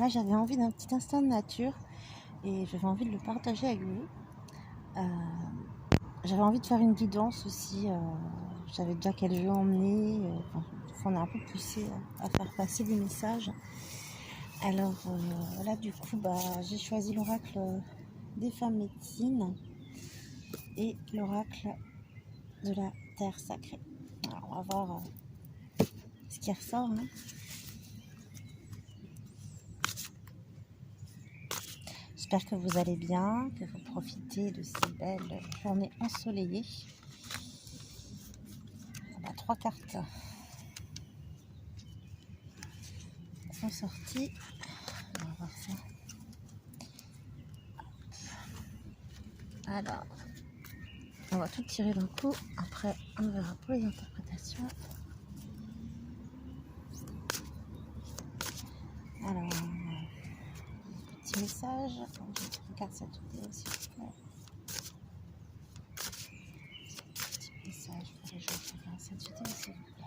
Là, j'avais envie d'un petit instant de nature et j'avais envie de le partager avec vous. J'avais envie de faire une guidance aussi. Je savais déjà quel jeu emmener. On a un peu poussé à faire passer des messages. Alors là, du coup, j'ai choisi l'oracle des femmes médecines et l'oracle de la terre sacrée. Alors, on va voir ce qui ressort. J'espère que vous allez bien, que vous profitez de ces belles journées ensoleillées. On a 3 cartes sont sorties. On va voir ça. Alors, on va tout tirer d'un coup. Après, on verra pour les interprétations. Alors, petit message. Je regarde cette vidéo s'il vous plaît. Petit message pour les gens qui regardent cette vidéo s'il vous plaît.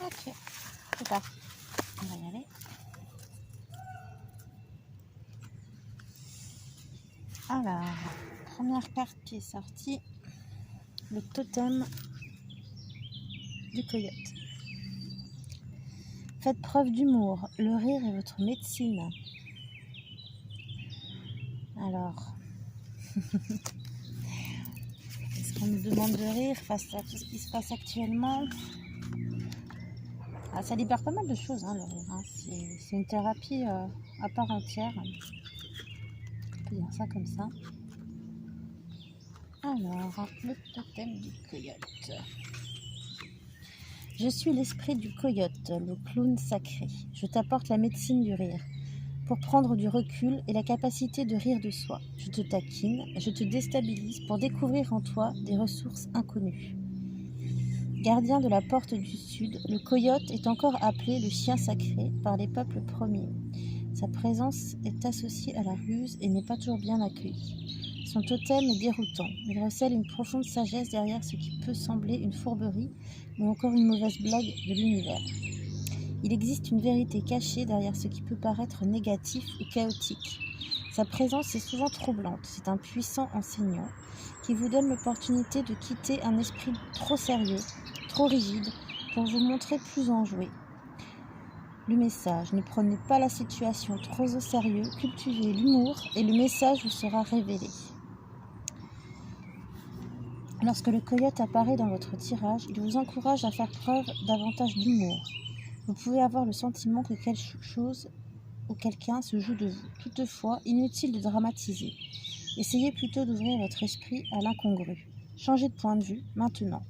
Ok, c'est parti. On va y aller. Alors, première carte qui est sortie, le totem du coyote. Faites preuve d'humour, le rire est votre médecine. Alors, est-ce qu'on nous demande de rire face à tout ce qui se passe actuellement? Ça libère pas mal de choses, le rire. C'est une thérapie à part entière. On peut dire ça comme ça. Alors, le totem du coyote. Je suis l'esprit du coyote, le clown sacré. Je t'apporte la médecine du rire, pour prendre du recul et la capacité de rire de soi. Je te taquine, je te déstabilise pour découvrir en toi des ressources inconnues. Gardien de la porte du sud, le coyote est encore appelé le chien sacré par les peuples premiers. Sa présence est associée à la ruse et n'est pas toujours bien accueillie. Son totem est déroutant. Il recèle une profonde sagesse derrière ce qui peut sembler une fourberie ou encore une mauvaise blague de l'univers. Il existe une vérité cachée derrière ce qui peut paraître négatif ou chaotique. Sa présence est souvent troublante. C'est un puissant enseignant qui vous donne l'opportunité de quitter un esprit trop sérieux, trop rigide, pour vous montrer plus enjoué. Le message: ne prenez pas la situation trop au sérieux, cultivez l'humour et le message vous sera révélé. Lorsque le coyote apparaît dans votre tirage, il vous encourage à faire preuve davantage d'humour. Vous pouvez avoir le sentiment que quelque chose ou quelqu'un se joue de vous. Toutefois, inutile de dramatiser. Essayez plutôt d'ouvrir votre esprit à l'incongru. Changez de point de vue maintenant.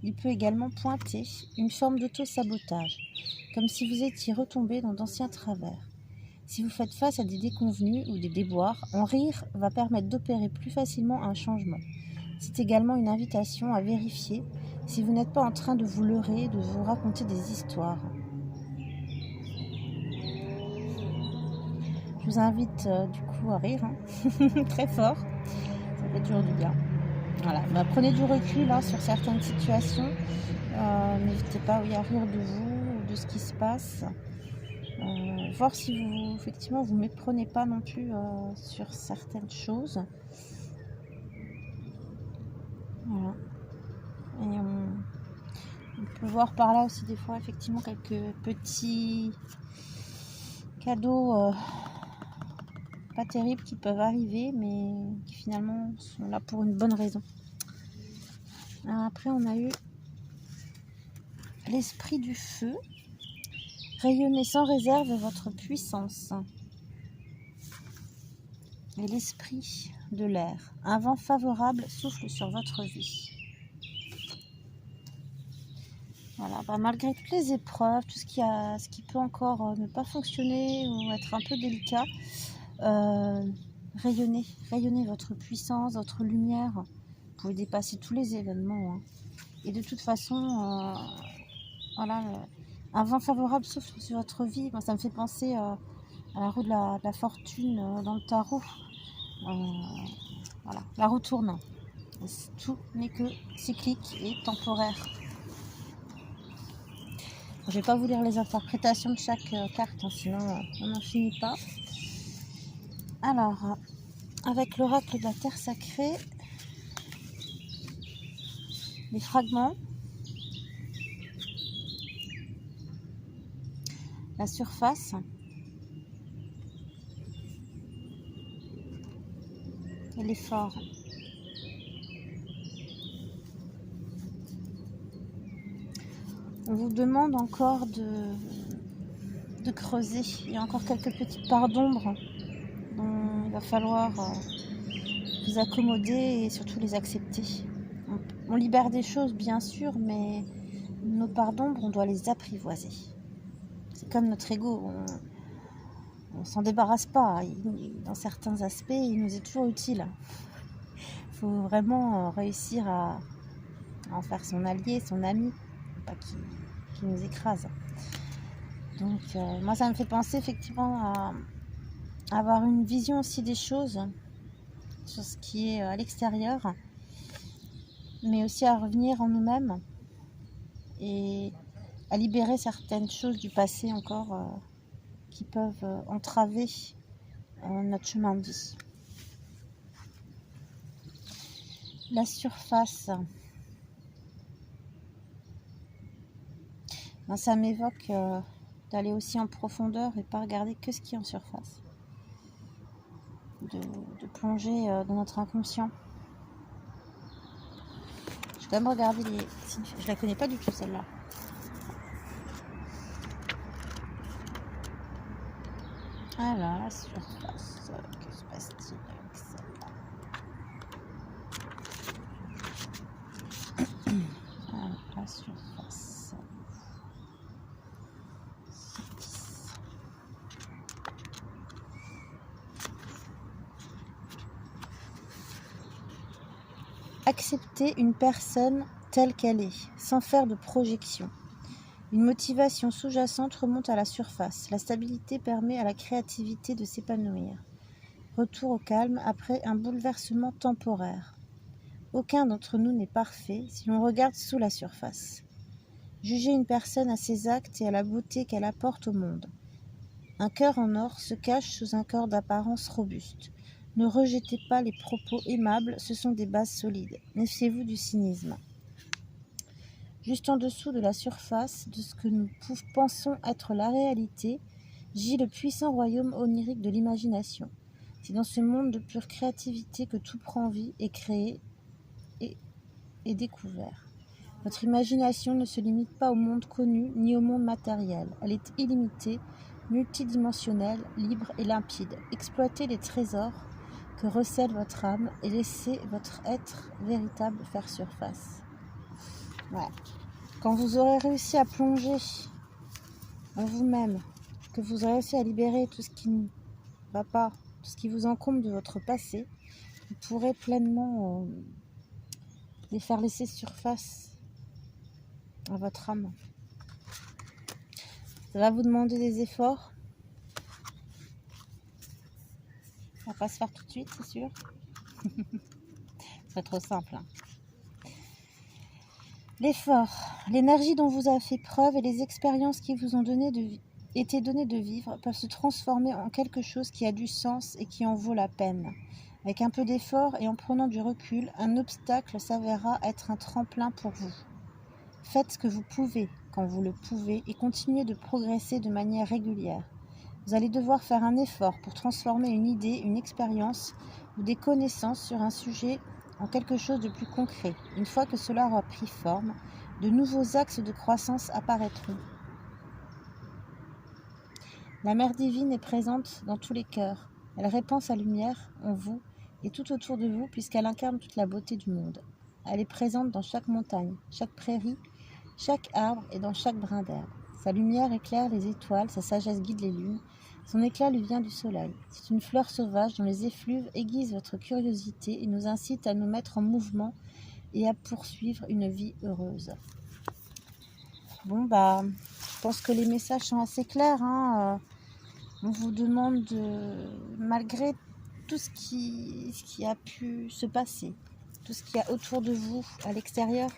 Il peut également pointer une forme d'auto-sabotage, comme si vous étiez retombé dans d'anciens travers. Si vous faites face à des déconvenues ou des déboires, en rire va permettre d'opérer plus facilement un changement. C'est également une invitation à vérifier si vous n'êtes pas en train de vous leurrer, de vous raconter des histoires. Je vous invite du coup à rire, très fort, ça fait toujours du bien. Voilà, prenez du recul sur certaines situations, n'hésitez pas à rire de vous, de ce qui se passe, voir si vous, effectivement, vous ne méprenez pas non plus sur certaines choses. Voilà. Et on peut voir par là aussi des fois effectivement quelques petits cadeaux pas terribles qui peuvent arriver, mais qui finalement sont là pour une bonne raison. Alors après, on a eu l'esprit du feu. Rayonnez sans réserve votre puissance. Et l'esprit de l'air. Un vent favorable souffle sur votre vie. Voilà, malgré toutes les épreuves, tout ce qui peut encore ne pas fonctionner ou être un peu délicat, rayonnez votre puissance, votre lumière. Vous pouvez dépasser tous les événements. Hein. Et de toute façon, voilà, un vent favorable souffle sur votre vie. Moi, ça me fait penser à la roue de la fortune dans le tarot. Voilà, la roue tourne. Tout n'est que cyclique et temporaire. Je ne vais pas vous lire les interprétations de chaque carte, hein, sinon on n'en finit pas. Alors, avec l'oracle de la terre sacrée, les fragments, la surface et l'effort. On vous demande encore de creuser. Il y a encore quelques petites parts d'ombre dont il va falloir vous accommoder et surtout les accepter. On libère des choses bien sûr, mais nos parts d'ombre, on doit les apprivoiser. C'est comme notre ego, on s'en débarrasse pas. Dans certains aspects, il nous est toujours utile. Il faut vraiment réussir à en faire son allié, son ami, pas qui nous écrase. Donc moi ça me fait penser effectivement à avoir une vision aussi des choses sur ce qui est à l'extérieur, mais aussi à revenir en nous-mêmes et à libérer certaines choses du passé encore qui peuvent entraver notre chemin de vie. La surface, ça m'évoque d'aller aussi en profondeur et pas regarder que ce qui est en surface. De plonger dans notre inconscient. Je vais quand même regarder les... Je la connais pas du tout celle-là. Alors, la surface, que se passe-t-il avec celle-là? Alors, la surface. Accepter une personne telle qu'elle est, sans faire de projection. Une motivation sous-jacente remonte à la surface. La stabilité permet à la créativité de s'épanouir. Retour au calme après un bouleversement temporaire. Aucun d'entre nous n'est parfait si l'on regarde sous la surface. Jugez une personne à ses actes et à la beauté qu'elle apporte au monde. Un cœur en or se cache sous un corps d'apparence robuste. Ne rejetez pas les propos aimables, ce sont des bases solides. Méfiez-vous du cynisme. Juste en dessous de la surface de ce que nous pensons être la réalité, gît le puissant royaume onirique de l'imagination. C'est dans ce monde de pure créativité que tout prend vie, est créé et découvert. Votre imagination ne se limite pas au monde connu ni au monde matériel. Elle est illimitée, multidimensionnelle, libre et limpide. Exploitez les trésors que recèle votre âme et laissez votre être véritable faire surface. Ouais. Quand vous aurez réussi à plonger en vous-même, que vous aurez réussi à libérer tout ce qui ne va pas, tout ce qui vous encombre de votre passé, vous pourrez pleinement les faire laisser surface à votre âme. Ça va vous demander des efforts. Ça va pas se faire tout de suite, c'est sûr. C'est trop simple. Hein. L'effort, l'énergie dont vous avez fait preuve et les expériences qui vous ont été données de vivre peuvent se transformer en quelque chose qui a du sens et qui en vaut la peine. Avec un peu d'effort et en prenant du recul, un obstacle s'avérera être un tremplin pour vous. Faites ce que vous pouvez quand vous le pouvez et continuez de progresser de manière régulière. Vous allez devoir faire un effort pour transformer une idée, une expérience ou des connaissances sur un sujet en quelque chose de plus concret. Une fois que cela aura pris forme, de nouveaux axes de croissance apparaîtront. La Mère divine est présente dans tous les cœurs. Elle répand sa lumière en vous et tout autour de vous puisqu'elle incarne toute la beauté du monde. Elle est présente dans chaque montagne, chaque prairie, chaque arbre et dans chaque brin d'herbe. Sa lumière éclaire les étoiles, sa sagesse guide les lunes. Son éclat lui vient du soleil. C'est une fleur sauvage dont les effluves aiguisent votre curiosité et nous incitent à nous mettre en mouvement et à poursuivre une vie heureuse. Bon, je pense que les messages sont assez clairs. On vous demande, malgré tout ce qui a pu se passer, tout ce qu'il y a autour de vous, à l'extérieur,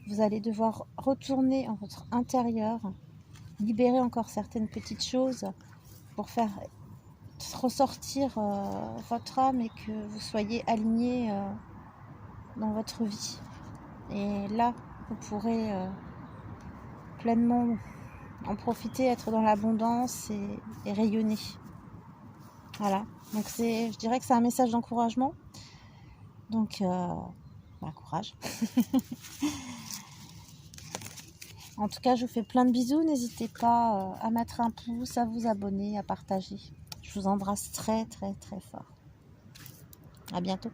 vous allez devoir retourner en votre intérieur, libérer encore certaines petites choses pour faire ressortir votre âme et que vous soyez aligné dans votre vie. Et là, vous pourrez pleinement en profiter, être dans l'abondance et rayonner. Voilà, donc je dirais que c'est un message d'encouragement. Donc, courage. En tout cas, je vous fais plein de bisous. N'hésitez pas à mettre un pouce, à vous abonner, à partager. Je vous embrasse très, très, très fort. À bientôt.